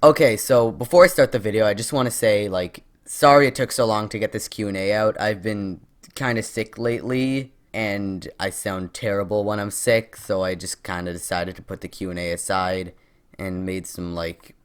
Okay, so before I start the video, I just want to say, like, sorry it took so long to get this Q&A out. I've been kind of sick lately, and I sound terrible when I'm sick, so I just kind of decided to put the Q&A aside and made some, like,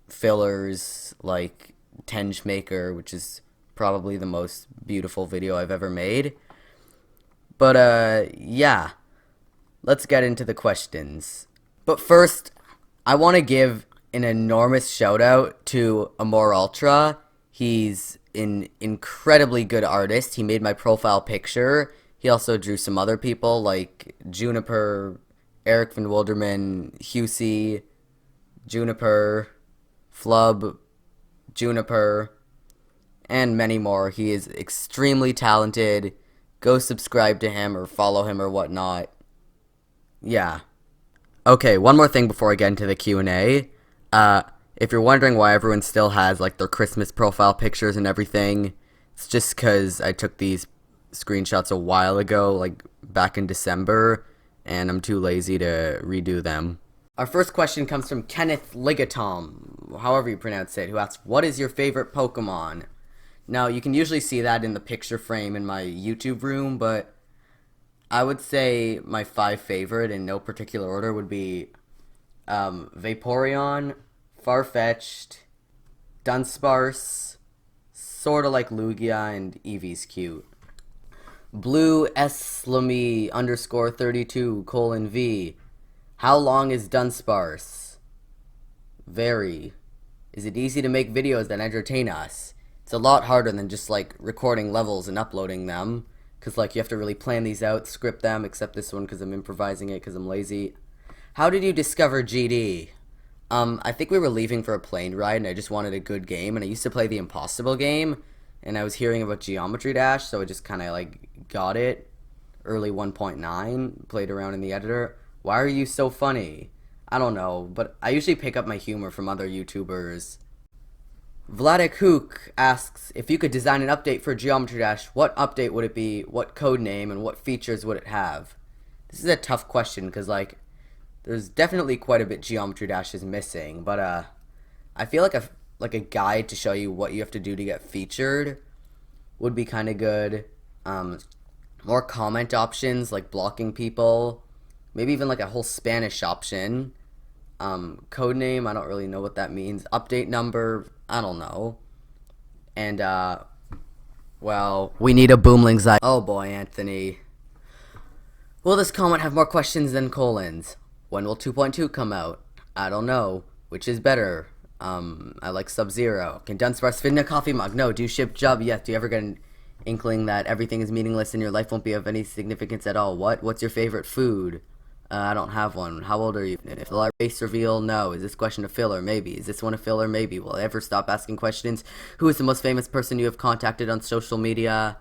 fillers, like Tenge Maker, which is probably the most beautiful video I've ever made. But, yeah, let's get into the questions. But first, I want to give an enormous shout out to AmorAltra. He's an incredibly good artist. He made my profile picture. He also drew some other people like Juniper, Eric Van Wilderman, Husey, Juniper, Flub, Juniper, and many more. He is extremely talented. Go subscribe to him or follow him or whatnot. Yeah. Okay, one more thing before I get into the Q&A. If you're wondering why everyone still has like their Christmas profile pictures and everything, it's just because I took these screenshots a while ago, like back in December, and I'm too lazy to redo them. Our first question comes from Kenneth Ligatom, however you pronounce it, who asks, what is your favorite Pokemon? Now, you can usually see that in the picture frame in my YouTube room, but I would say my 5 favorite in no particular order would be Vaporeon, Farfetch'd, Dunsparce, sorta like Lugia, and Eevee's cute. Blue Slimy underscore 32:V. How long is Dunsparce? Very. Is it easy to make videos that entertain us? It's a lot harder than just like recording levels and uploading them. Because like you have to really plan these out, script them, except this one because I'm improvising it because I'm lazy. How did you discover GD? I think we were leaving for a plane ride and I just wanted a good game, and I used to play the Impossible game, and I was hearing about Geometry Dash, so I just kind of like got it. Early 1.9, played around in the editor. Why are you so funny? I don't know, but I usually pick up my humor from other YouTubers. Vladik Hook asks, if you could design an update for Geometry Dash, what update would it be, what code name, and what features would it have? This is a tough question, because like, there's definitely quite a bit Geometry Dash is missing, but I feel like a guide to show you what you have to do to get featured would be kind of good. More comment options, like blocking people, maybe even like a whole Spanish option. Code name, I don't really know what that means. Update number, I don't know. And, well, we need a Boomling's eye. Oh boy, Anthony. Will this comment have more questions than colons? When will 2.2 come out? I don't know. Which is better? I like Sub-Zero. Can Dunsparce fit in a coffee mug? No. Do you ship job? Yes. Do you ever get an inkling that everything is meaningless and your life won't be of any significance at all? What? What's your favorite food? I don't have one. How old are you? If the face reveal, no. Is this question a filler? Maybe. Is this one a filler? Maybe. Will I ever stop asking questions? Who is the most famous person you have contacted on social media?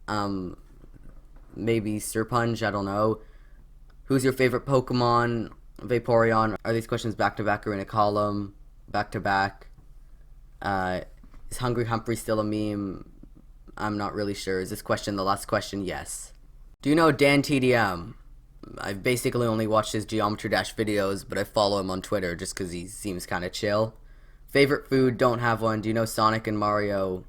Maybe Sirpunch, I don't know. Who's your favorite Pokemon? Vaporeon. Are these questions back-to-back or in a column? Back-to-back. Is Hungry Humphrey still a meme? I'm not really sure. Is this question the last question? Yes. Do you know Dan TDM? I've basically only watched his Geometry Dash videos, but I follow him on Twitter just because he seems kind of chill. Favorite food? Don't have one. Do you know Sonic and Mario?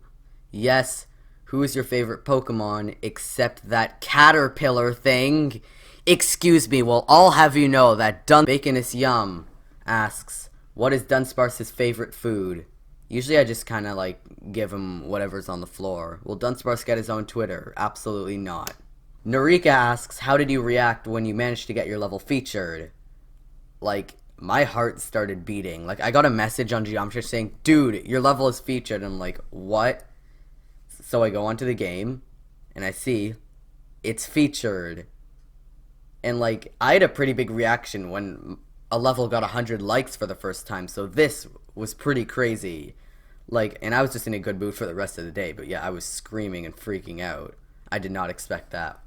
Yes. Who is your favorite Pokemon except that caterpillar thing? Excuse me, well, I'll have you know that Bacon is Yum asks, what is Dunsparce's favorite food? Usually I just kind of like give him whatever's on the floor. Will Dunsparce get his own Twitter? Absolutely not. Narika asks, how did you react when you managed to get your level featured? Like, my heart started beating. Like, I got a message on Geometry saying, dude, your level is featured. And I'm like, what? So I go onto the game, and I see, it's featured. And, like, I had a pretty big reaction when a level got 100 likes for the first time. So this was pretty crazy. Like, and I was just in a good mood for the rest of the day. But yeah, I was screaming and freaking out. I did not expect that.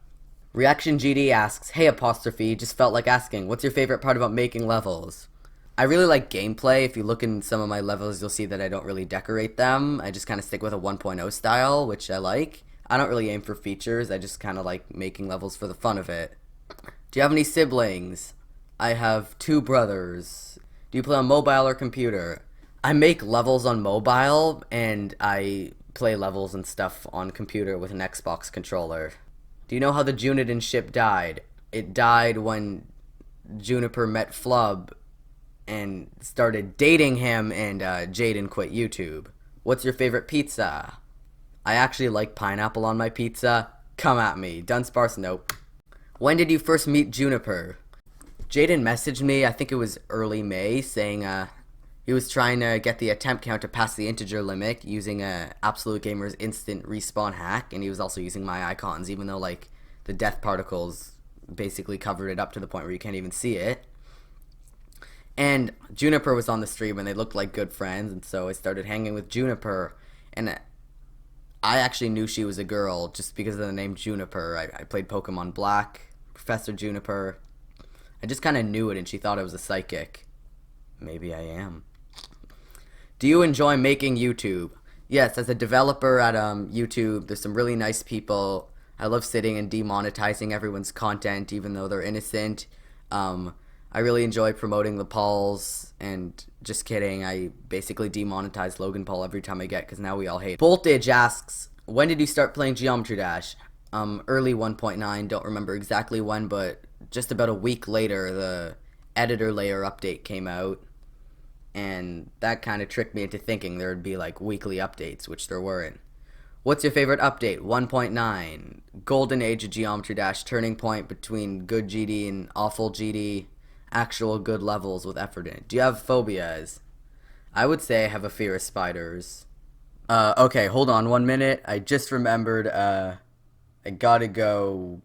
Reaction GD asks, hey apostrophe, just felt like asking, what's your favorite part about making levels? I really like gameplay. If you look in some of my levels, you'll see that I don't really decorate them. I just kind of stick with a 1.0 style, which I like. I don't really aim for features. I just kind of like making levels for the fun of it. Do you have any siblings? I have 2 brothers. Do you play on mobile or computer? I make levels on mobile and I play levels and stuff on computer with an Xbox controller. Do you know how the Juniden ship died? It died when Juniper met Flub and started dating him, and Jaden quit YouTube. What's your favorite pizza? I actually like pineapple on my pizza. Come at me. Dunsparce, nope. When did you first meet Juniper? Jaden messaged me, I think it was early May, saying he was trying to get the attempt count to pass the integer limit using Absolute Gamer's instant respawn hack, and he was also using my icons, even though like the death particles basically covered it up to the point where you can't even see it. And Juniper was on the stream and they looked like good friends, and so I started hanging with Juniper, and I actually knew she was a girl just because of the name Juniper. I played Pokemon Black, Professor Juniper. I just kind of knew it, and she thought I was a psychic. Maybe I am. Do you enjoy making YouTube? Yes, as a developer at YouTube, there's some really nice people. I love sitting and demonetizing everyone's content, even though they're innocent. I really enjoy promoting the Pauls, and just kidding, I basically demonetize Logan Paul every time I get, because now we all hate. Voltage asks, when did you start playing Geometry Dash? Early 1.9, don't remember exactly when, but just about a week later, the editor layer update came out, and that kind of tricked me into thinking there would be like weekly updates, which there weren't. What's your favorite update? 1.9. Golden Age of Geometry Dash, turning point between good GD and awful GD, actual good levels with effort in it. Do you have phobias? I would say I have a fear of spiders. Okay, hold on 1 minute. I just remembered, I gotta go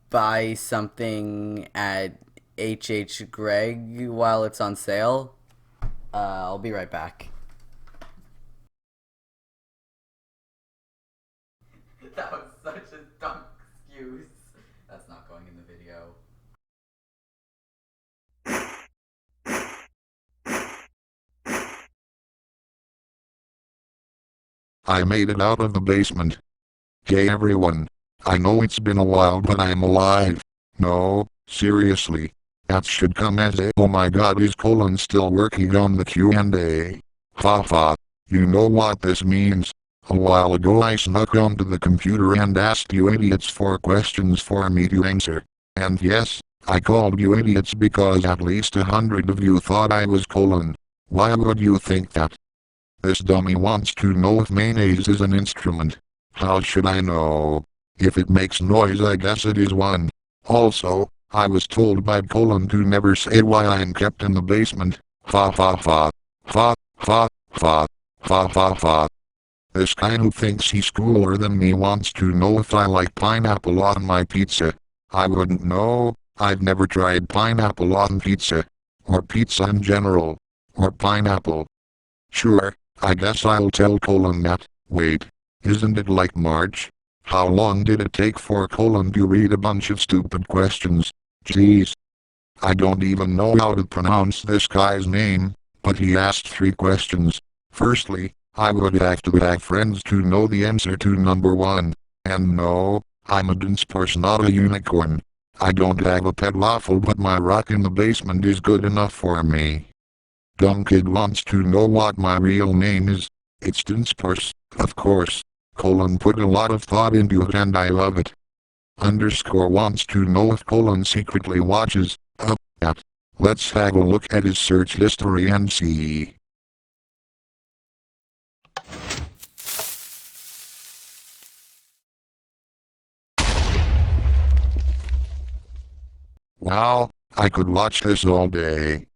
buy something at hhgregg while it's on sale. I'll be right back. That was such a dumb excuse. That's not going in the video. I made it out of the basement. Hey everyone. I know it's been a while, but I'm alive. No, seriously. That should come as a oh my god, is Cologne still working on the Q&A? Haha. You know what this means. A while ago I snuck onto the computer and asked you idiots 4 questions for me to answer. And yes, I called you idiots because at least 100 of you thought I was Cologne. Why would you think that? This dummy wants to know if mayonnaise is an instrument. How should I know? If it makes noise, I guess it is one. Also, I was told by Cologne to never say why I'm kept in the basement. Fa fa fa. Fa fa fa. Fa fa fa. This guy who thinks he's cooler than me wants to know if I like pineapple on my pizza. I wouldn't know. I've never tried pineapple on pizza. Or pizza in general. Or pineapple. Sure, I guess I'll tell Cologne that. Wait, isn't it like March? How long did it take for Cologne to read a bunch of stupid questions? Jeez. I don't even know how to pronounce this guy's name, but he asked 3 questions. Firstly, I would have to have friends to know the answer to number 1. And no, I'm a dense person, not a unicorn. I don't have a pet waffle, but my rock in the basement is good enough for me. Dumb kid wants to know what my real name is. It's Dunsparce, of course. Cologne put a lot of thought into it and I love it. Underscore wants to know if Cologne secretly watches that. Let's have a look at his search history and see. Wow, I could watch this all day.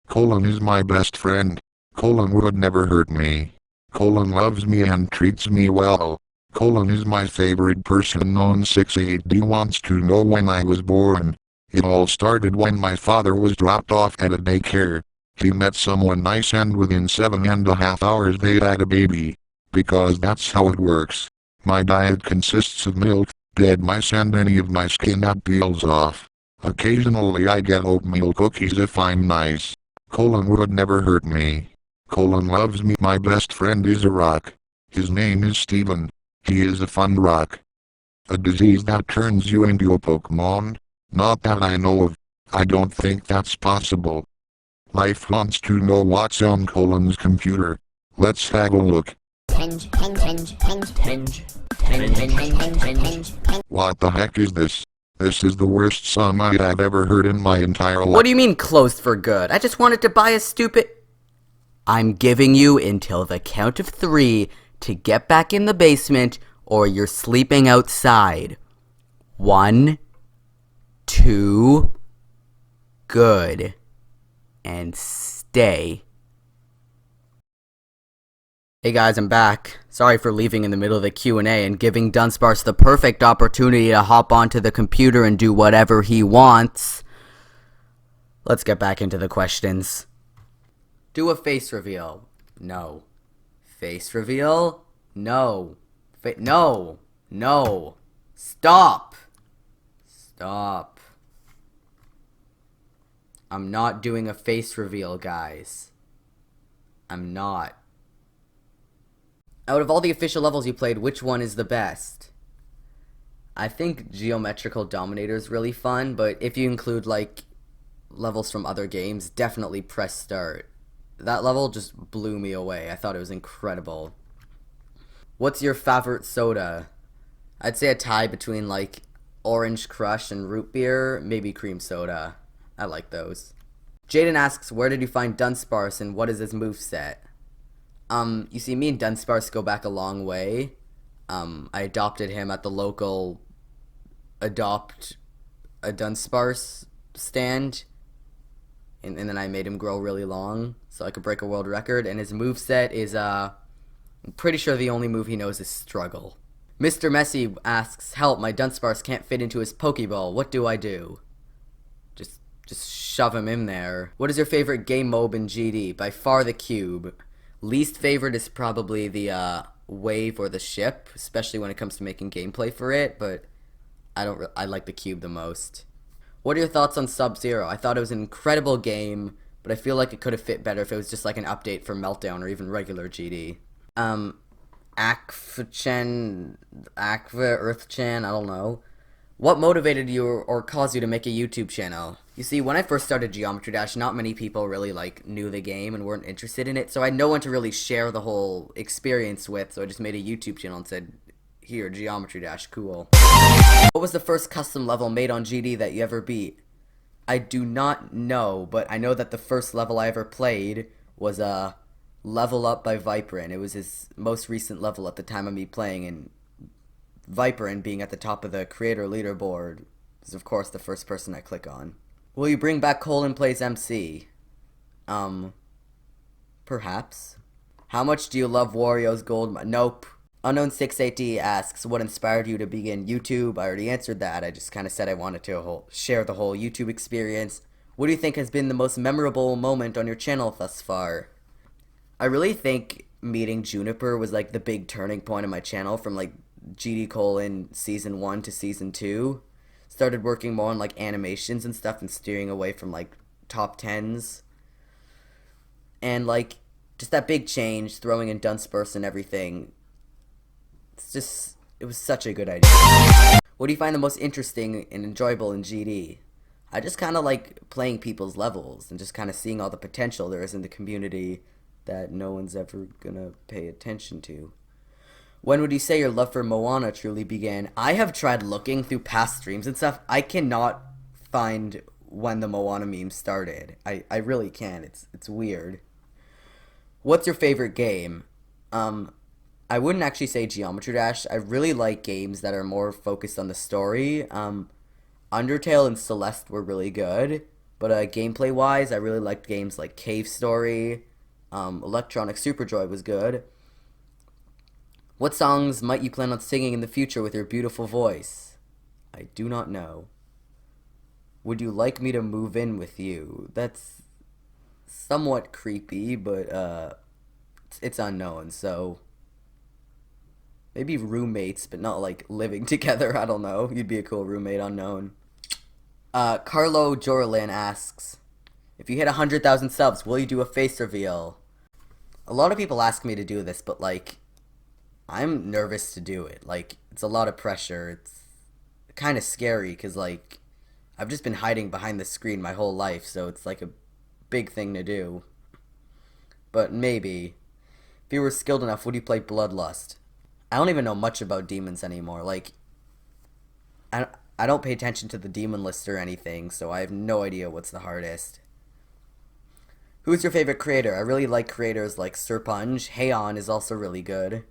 Cologne is my best friend. Cologne would never hurt me. Cologne loves me and treats me well. Cologne is my favorite person. Known 68D wants to know when I was born. It all started when my father was dropped off at a daycare. He met someone nice and within 7.5 hours they had a baby. Because that's how it works. My diet consists of milk, dead mice and any of my skin that peels off. Occasionally I get oatmeal cookies if I'm nice. Cologne would never hurt me. Cologne loves me. My best friend is a rock. His name is Steven. He is a fun rock. A disease that turns you into a Pokemon? Not that I know of. I don't think that's possible. Life wants to know what's on Colin's computer. Let's have a look. What the heck is this? This is the worst song I have ever heard in my entire life. What do you mean closed for good? I just wanted to buy a stupid... I'm giving you until the count of 3 to get back in the basement or you're sleeping outside. 1, 2, good, and stay. Hey guys, I'm back. Sorry for leaving in the middle of the Q&A and giving Dunsparce the perfect opportunity to hop onto the computer and do whatever he wants. Let's get back into the questions. Do a face reveal. No. Face reveal? No. No. No. Stop. Stop. I'm not doing a face reveal, guys. I'm not. Out of all the official levels you played, which one is the best? I think Geometrical Dominator is really fun, but if you include, like, levels from other games, definitely press start. That level just blew me away. I thought it was incredible. What's your favorite soda? I'd say a tie between, like, Orange Crush and root beer, maybe cream soda. I like those. Jaden asks, where did you find Dunsparce and what is his moveset? You see, me and Dunsparce go back a long way. I adopted him at the local Adopt a Dunsparce stand. And then I made him grow really long so I could break a world record. And his moveset is, I'm pretty sure the only move he knows is Struggle. Mr. Messy asks, help, my Dunsparce can't fit into his Pokeball. What do I do? Just shove him in there. What is your favorite game mode in GD? By far the cube. Least favorite is probably the wave or the ship, especially when it comes to making gameplay for it, but I like the cube the most. What are your thoughts on Sub-Zero? I thought it was an incredible game, but I feel like it could have fit better if it was just like an update for Meltdown or even regular GD. Earthchan, I don't know. What motivated you or caused you to make a YouTube channel? You see, when I first started Geometry Dash, not many people really like knew the game and weren't interested in it, so I had no one to really share the whole experience with, so I just made a YouTube channel and said, here, Geometry Dash, cool. What was the first custom level made on GD that you ever beat? I do not know, but I know that the first level I ever played was Level Up by Viperin. It was his most recent level at the time of me playing, and Viperin being at the top of the creator leaderboard is of course the first person I click on. Will you bring back Colin Plays MC? Perhaps. How much do you love Wario's Gold? Nope. Unknown680 asks, what inspired you to begin YouTube? I already answered that. I just kind of said I wanted to share the whole YouTube experience. What do you think has been the most memorable moment on your channel thus far? I really think meeting Juniper was like the big turning point of my channel from like GD Colon Season 1 to Season 2. Started working more on like animations and stuff and steering away from like top 10s. And like just that big change, throwing in Dunsparce and everything. It was such a good idea. What do you find the most interesting and enjoyable in GD? I just kind of like playing people's levels and just kind of seeing all the potential there is in the community that no one's ever gonna pay attention to. When would you say your love for Moana truly began? I have tried looking through past streams and stuff. I cannot find when the Moana meme started. I really can't. It's weird. What's your favorite game? I wouldn't actually say Geometry Dash. I really like games that are more focused on the story. Undertale and Celeste were really good, but gameplay-wise, I really liked games like Cave Story. Electronic Superjoy was good. What songs might you plan on singing in the future with your beautiful voice? I do not know. Would you like me to move in with you? That's somewhat creepy, but it's unknown, so maybe roommates, but not like living together. I don't know. You'd be a cool roommate, unknown. Carlo Jorlin asks, if you hit 100,000 subs, will you do a face reveal? A lot of people ask me to do this, but like, I'm nervous to do it. Like, it's a lot of pressure. It's kind of scary because like, I've just been hiding behind the screen my whole life, so it's like a big thing to do. But maybe. If you were skilled enough, would you play Bloodlust? I don't even know much about demons anymore. Like, I don't pay attention to the demon list or anything, so I have no idea what's the hardest. Who's your favorite creator? I really like creators like Serpunge. Heion is also really good.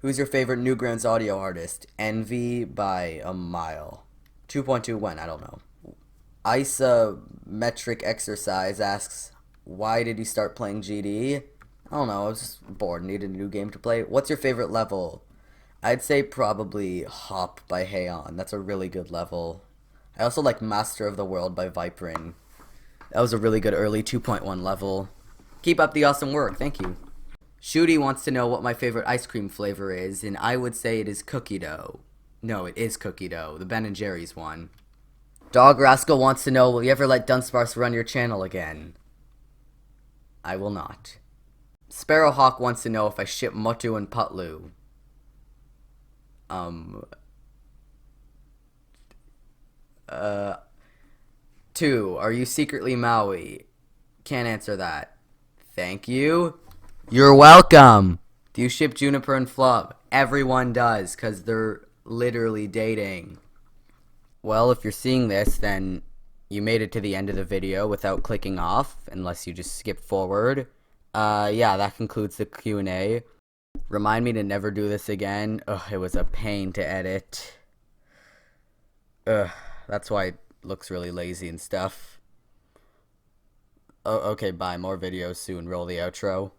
Who's your favorite Newgrounds audio artist? Envy by a mile. 2.2 when? I don't know. Isometric Exercise asks, why did you start playing GD? I don't know, I was just bored, needed a new game to play. What's your favorite level? I'd say probably Hop by Heion. That's a really good level. I also like Master of the World by Vipering. That was a really good early 2.1 level. Keep up the awesome work, thank you. Shooty wants to know what my favorite ice cream flavor is, and I would say it is cookie dough. No, it is cookie dough, the Ben & Jerry's one. Dog Rascal wants to know, will you ever let Dunsparce run your channel again? I will not. Sparrowhawk wants to know if I ship Motu and Putlu. 2. Are you secretly Maui? Can't answer that. Thank you. You're welcome. Do you ship Juniper and Flub? Everyone does, because they're literally dating. Well, if you're seeing this, then you made it to the end of the video without clicking off, unless you just skip forward. Yeah, that concludes the Q&A. Remind me to never do this again. Ugh, it was a pain to edit. Ugh, that's why it looks really lazy and stuff. Oh, okay, bye. More videos soon. Roll the outro.